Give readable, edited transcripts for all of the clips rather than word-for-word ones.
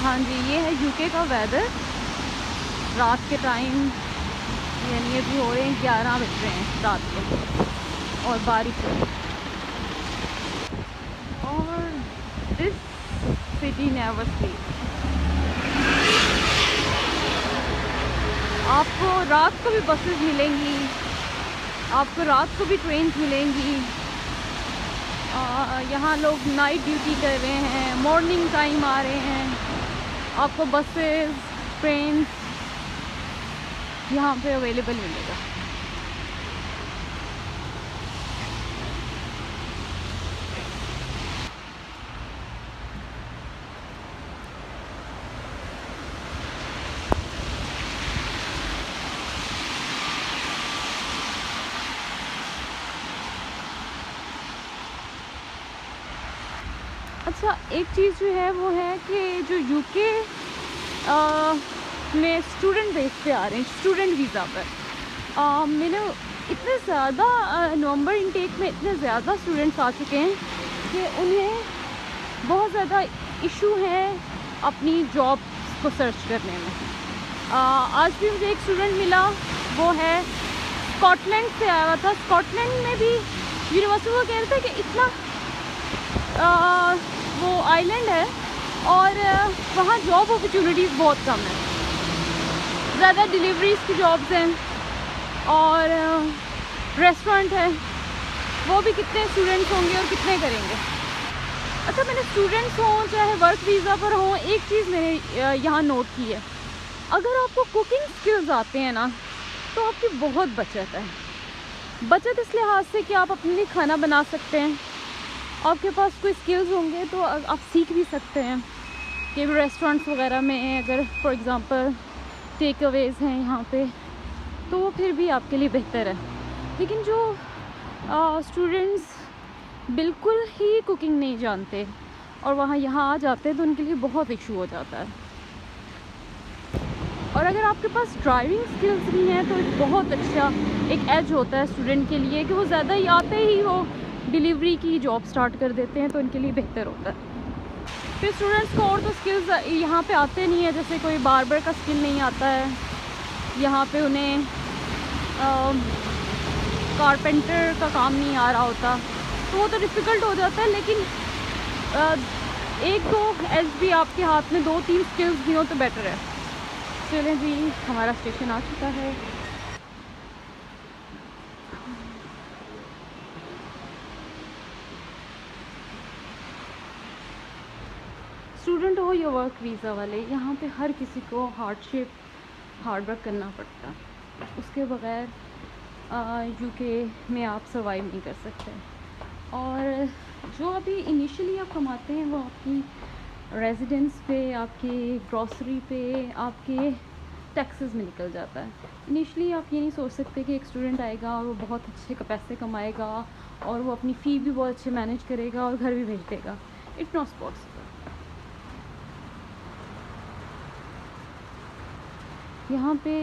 हाँ जी, ये है यूके का वेदर रात के टाइम, यानी अभी हो रहे हैं 11 बज रहे हैं रात के, और बारिश है। और दिस सिटी नेवर स्लीप। आपको रात को भी बसेस मिलेंगी, आपको रात को भी ट्रेन्स मिलेंगी। यहाँ लोग नाइट ड्यूटी कर रहे हैं, मॉर्निंग टाइम आ रहे हैं, आपको बसेस ट्रेन यहाँ पे अवेलेबल मिलेगा। अच्छा, एक चीज़ जो है वो है कि जो यूके में स्टूडेंट बेस पे आ रहे हैं, स्टूडेंट वीज़ा पर, मैंने इतने ज़्यादा नवंबर इनटेक में इतने ज़्यादा स्टूडेंट्स आ चुके हैं कि उन्हें बहुत ज़्यादा इशू है अपनी जॉब को सर्च करने में। आज भी मुझे एक स्टूडेंट मिला, वो है स्कॉटलैंड से आया हुआ था। स्कॉटलैंड में भी यूनिवर्सिटी वो कह रहे थे कि इतना वो आइलैंड है और वहाँ जॉब अपॉर्चुनिटीज़ बहुत कम है, ज़्यादा डिलीवरीज़ की जॉब्स हैं और रेस्टोरेंट है। वो भी कितने स्टूडेंट्स होंगे और कितने करेंगे। अच्छा, मैंने स्टूडेंट्स हों चाहे वर्क वीज़ा पर हों, एक चीज़ मैंने यहाँ नोट की है, अगर आपको कुकिंग स्किल्स आते हैं ना तो आपकी बहुत बचत है। बचत इस लिहाज से कि आप अपने लिए खाना बना सकते हैं, आपके पास कोई स्किल्स होंगे तो आप सीख भी सकते हैं कि रेस्टोरेंट्स वगैरह में अगर फॉर एग्ज़ाम्पल टेक अवेज़ हैं यहाँ पे, तो वो फिर भी आपके लिए बेहतर है। लेकिन जो स्टूडेंट्स बिल्कुल ही कुकिंग नहीं जानते और वहाँ यहाँ आ जाते हैं तो उनके लिए बहुत इशू हो जाता है। और अगर आपके पास ड्राइविंग स्किल्स भी हैं तो एक बहुत अच्छा एक एज होता है स्टूडेंट के लिए कि वो ज़्यादा ही आते ही वो डिलीवरी की जॉब स्टार्ट कर देते हैं, तो उनके लिए बेहतर होता है। फिर स्टूडेंट्स को और तो स्किल्स यहाँ पे आते नहीं है, जैसे कोई बार्बर का स्किल नहीं आता है यहाँ पे, उन्हें कारपेंटर का काम नहीं आ रहा होता, तो वो तो डिफ़िकल्ट हो जाता है। लेकिन एक दो एज भी आपके हाथ में 2-3 स्किल्स भी हो तो बेटर है। चलें जी, हमारा स्टेशन आ चुका है। स्टूडेंट हो या वर्क वीज़ा वाले, यहाँ पे हर किसी को हार्ड वर्क करना पड़ता है, उसके बगैर यूके में आप सर्वाइव नहीं कर सकते। और जो अभी इनिशियली आप कमाते हैं वो आपकी रेजिडेंस पे, आपकी ग्रॉसरी पे, आपके टैक्सेस में निकल जाता है। इनिशियली आप ये नहीं सोच सकते कि एक स्टूडेंट आएगा और वो बहुत अच्छे का पैसे कमाएगा और वो अपनी फ़ी भी बहुत अच्छे मैनेज करेगा और घर भी भेज देगा। It's not possible. यहाँ पे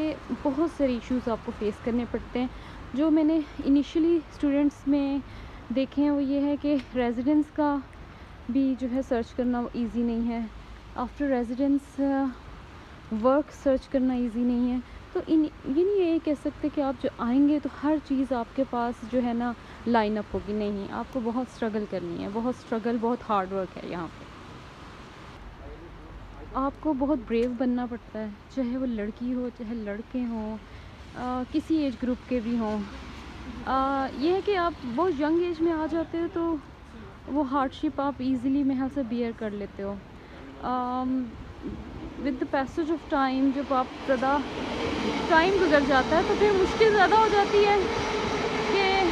बहुत सारे इश्यूज़ आपको फेस करने पड़ते हैं। जो मैंने इनिशियली स्टूडेंट्स में देखे हैं वो ये है कि रेजिडेंस का भी जो है सर्च करना इजी नहीं है, आफ्टर रेजिडेंस वर्क सर्च करना इजी नहीं है। तो ये नहीं ये कह सकते कि आप जो आएंगे तो हर चीज़ आपके पास जो है ना लाइन अप होगी, नहीं, आपको बहुत स्ट्रगल करनी है, बहुत स्ट्रगल, बहुत हार्ड वर्क है। यहाँ पे आपको बहुत ब्रेव बनना पड़ता है, चाहे वो लड़की हो चाहे लड़के हों, किसी एज ग्रुप के भी हों। ये है कि आप बहुत यंग एज में आ जाते हो तो वो हार्डशिप आप इजीली महल से बियर कर लेते हो। With the passage of time जब आप ज़्यादा टाइम गुजर जाता है तो फिर मुश्किल ज़्यादा हो जाती है कि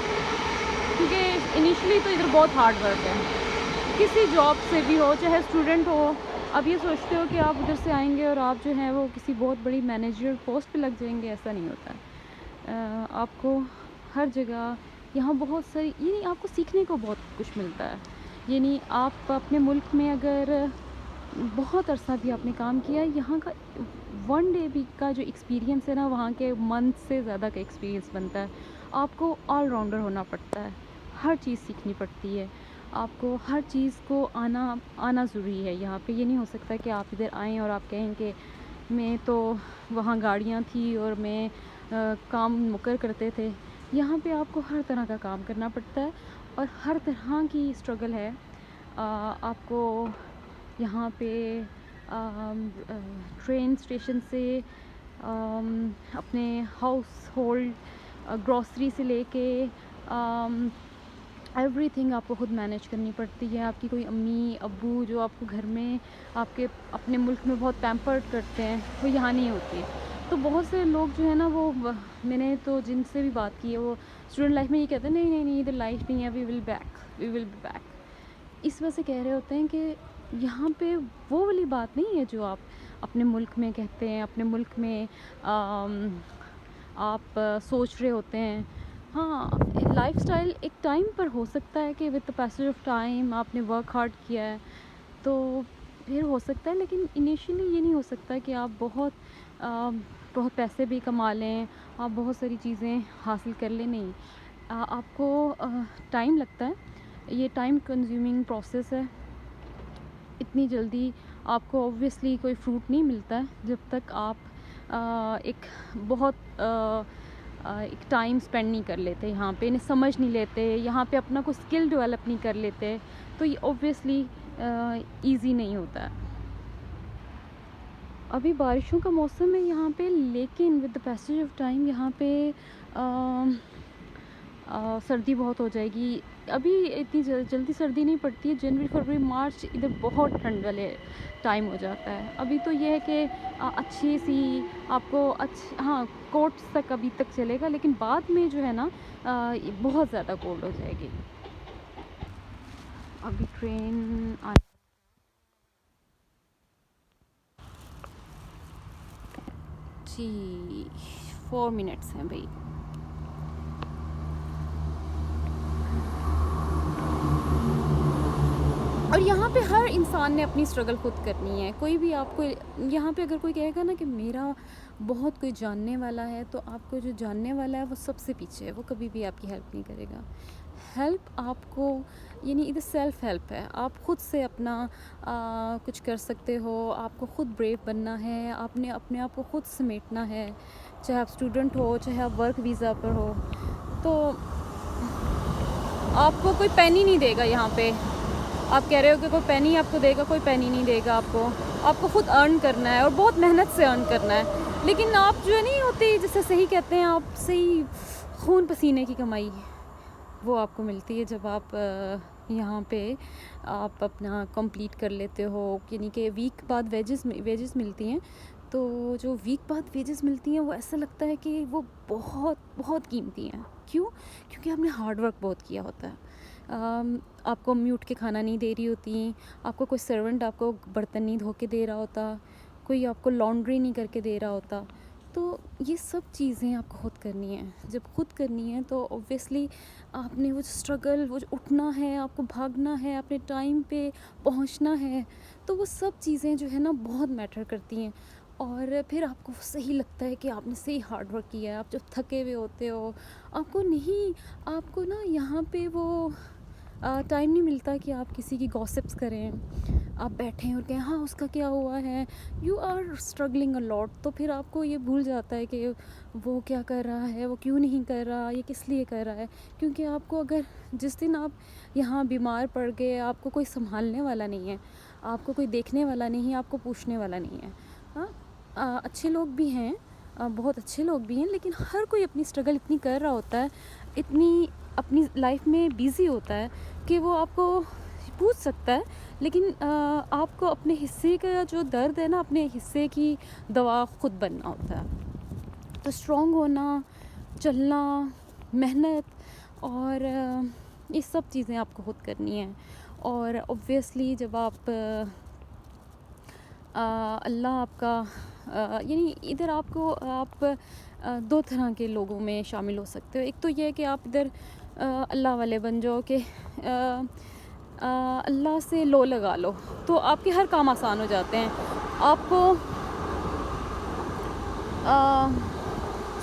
क्योंकि इनिशियली तो इधर बहुत हार्ड वर्क है, किसी जॉब से भी हो चाहे स्टूडेंट हो। अब ये सोचते हो कि आप उधर से आएंगे और आप जो है वो किसी बहुत बड़ी मैनेजर पोस्ट पे लग जाएंगे, ऐसा नहीं होता है। आपको हर जगह यहाँ बहुत सारी यानी आपको सीखने को बहुत कुछ मिलता है। यानी आप अपने मुल्क में अगर बहुत अरसा भी आपने काम किया है, यहाँ का 1 डे भी का जो एक्सपीरियंस है ना वहाँ के मंथ से ज़्यादा का एक्सपीरियंस बनता है। आपको ऑलराउंडर होना पड़ता है, हर चीज़ सीखनी पड़ती है। आपको हर चीज़ को आना ज़रूरी है यहाँ पे। ये नहीं हो सकता कि आप इधर आएँ और आप कहें कि मैं तो वहाँ गाड़ियाँ थी और मैं काम मुकर करते थे। यहाँ पे आपको हर तरह का काम करना पड़ता है और हर तरह की स्ट्रगल है। आपको यहाँ पे ट्रेन स्टेशन से अपने हाउस होल्ड ग्रॉसरी से लेके एवरीथिंग आपको ख़ुद मैनेज करनी पड़ती है। आपकी कोई अम्मी अब्बू जो आपको घर में आपके अपने मुल्क में बहुत पैम्पर्ड करते हैं, वो यहाँ नहीं होती। तो बहुत से लोग जो है ना, वो मैंने तो जिनसे भी बात की है, वो स्टूडेंट लाइफ में ये कहते हैं नहीं नहीं नहीं, इधर लाइफ नहीं है, वी विल बी बैक। इस वजह से कह रहे होते हैं कि यहाँ पे वो वाली बात नहीं है जो आप अपने मुल्क में कहते हैं, अपने मुल्क में आप सोच रहे होते हैं। हाँ, लाइफस्टाइल एक टाइम पर हो सकता है कि with the passage of time आपने वर्क हार्ड किया है तो फिर हो सकता है, लेकिन इनिशियली ये नहीं हो सकता कि आप बहुत पैसे भी कमा लें, आप बहुत सारी चीज़ें हासिल कर लें। नहीं, आपको टाइम लगता है, ये टाइम कंज्यूमिंग प्रोसेस है। इतनी जल्दी आपको ऑब्वियसली कोई फ्रूट नहीं मिलता है जब तक आप एक टाइम स्पेंड नहीं कर लेते यहाँ पे, इन्हें समझ नहीं लेते, यहाँ पे अपना कोई स्किल डेवलप नहीं कर लेते, तो ये ऑब्वियसली ईज़ी नहीं होता है। अभी बारिशों का मौसम है यहाँ पे, लेकिन with the passage of time यहाँ पे सर्दी बहुत हो जाएगी। अभी इतनी जल्दी सर्दी नहीं पड़ती है, जनवरी फरवरी मार्च इधर बहुत ठंड वाले टाइम हो जाता है। अभी तो ये है कि अच्छी सी आपको हाँ कोट्स तक अभी तक चलेगा, लेकिन बाद में जो है ना बहुत ज़्यादा कोल्ड हो जाएगी। अभी ट्रेन जी 4 मिनट्स हैं भाई। और यहाँ पे हर इंसान ने अपनी स्ट्रगल खुद करनी है। कोई भी आपको यहाँ पे अगर कोई कहेगा ना कि मेरा बहुत कोई जानने वाला है, तो आपको जो जानने वाला है वो सबसे पीछे है, वो कभी भी आपकी हेल्प नहीं करेगा। हेल्प आपको यानी इधर सेल्फ हेल्प है, आप ख़ुद से अपना कुछ कर सकते हो। आपको ख़ुद ब्रेव बनना है, आपने अपने आप को ख़ुद समेटना है, चाहे आप स्टूडेंट हो, चाहे आप वर्क वीज़ा पर हो। तो आपको कोई पेनी नहीं देगा यहाँ पे। आप कह रहे हो कि कोई पेनी आपको देगा, कोई पेनी नहीं देगा आपको ख़ुद अर्न करना है और बहुत मेहनत से अर्न करना है। लेकिन आप जो है नहीं होती, जिसे सही कहते हैं, आप सही खून पसीने की कमाई वो आपको मिलती है जब आप यहाँ पे आप अपना कंप्लीट कर लेते हो। यानी कि वीक बाद वेजेस मिलती हैं, तो जो वीक बाद वेजेस मिलती हैं वो ऐसा लगता है कि वो बहुत बहुत कीमती हैं। क्यों? क्योंकि आपने हार्ड वर्क बहुत किया होता है। आपको अम्मी उठ के खाना नहीं दे रही होती, आपको कोई सर्वेंट आपको बर्तन नहीं धो के दे रहा होता, कोई आपको लॉन्ड्री नहीं करके दे रहा होता। तो ये सब चीज़ें आपको खुद करनी है। जब खुद करनी है तो ऑब्वियसली आपने वो स्ट्रगल, वो जो उठना है, आपको भागना है, अपने टाइम पे पहुंचना है, तो वो सब चीज़ें जो है ना बहुत मैटर करती हैं। और फिर आपको सही लगता है कि आपने सही हार्ड वर्क किया है। आप जब थके हुए होते हो, आपको ना यहाँ पे वो टाइम नहीं मिलता कि आप किसी की गॉसिप्स करें, आप बैठें और कहें हाँ उसका क्या हुआ है। You are struggling a lot, तो फिर आपको ये भूल जाता है कि वो क्या कर रहा है, वो क्यों नहीं कर रहा, ये किस लिए कर रहा है। क्योंकि आपको अगर जिस दिन आप यहाँ बीमार पड़ गए, आपको कोई संभालने वाला नहीं है, आपको कोई देखने वाला नहीं है, आपको पूछने वाला नहीं है। हाँ, अच्छे लोग भी हैं, बहुत अच्छे लोग भी हैं, लेकिन हर कोई अपनी स्ट्रगल इतनी कर रहा होता है, इतनी अपनी लाइफ में बिज़ी होता है कि वो आपको पूछ सकता है, लेकिन आपको अपने हिस्से का जो दर्द है ना, अपने हिस्से की दवा खुद बनना होता है। तो स्ट्रॉन्ग होना, चलना, मेहनत और ये सब चीज़ें आपको खुद करनी है। और ऑब्वियसली जब आप अल्लाह आपका यानी इधर आप 2 तरह के लोगों में शामिल हो सकते हो। एक तो ये है कि आप इधर अल्लाह वाले बन जाओ कि अल्लाह से लो लगा लो, तो आपके हर काम आसान हो जाते हैं, आपको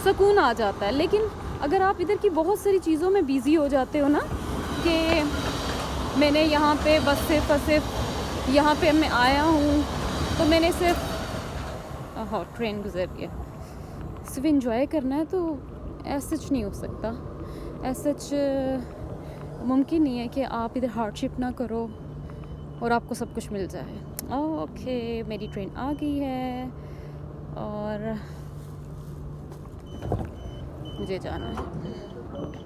सुकून आ जाता है। लेकिन अगर आप इधर की बहुत सारी चीज़ों में बिज़ी हो जाते हो ना, कि मैंने यहाँ पे बस सिर्फ यहाँ पे मैं आया हूँ तो मैंने सिर्फ हाँ ट्रेन गुजर गया, सिर्फ इंजॉय करना है, तो ऐसा सच नहीं हो सकता। ऐसा सच मुमकिन नहीं है कि आप इधर हार्डशिप ना करो और आपको सब कुछ मिल जाए। ओके, मेरी ट्रेन आ गई है और मुझे जाना है।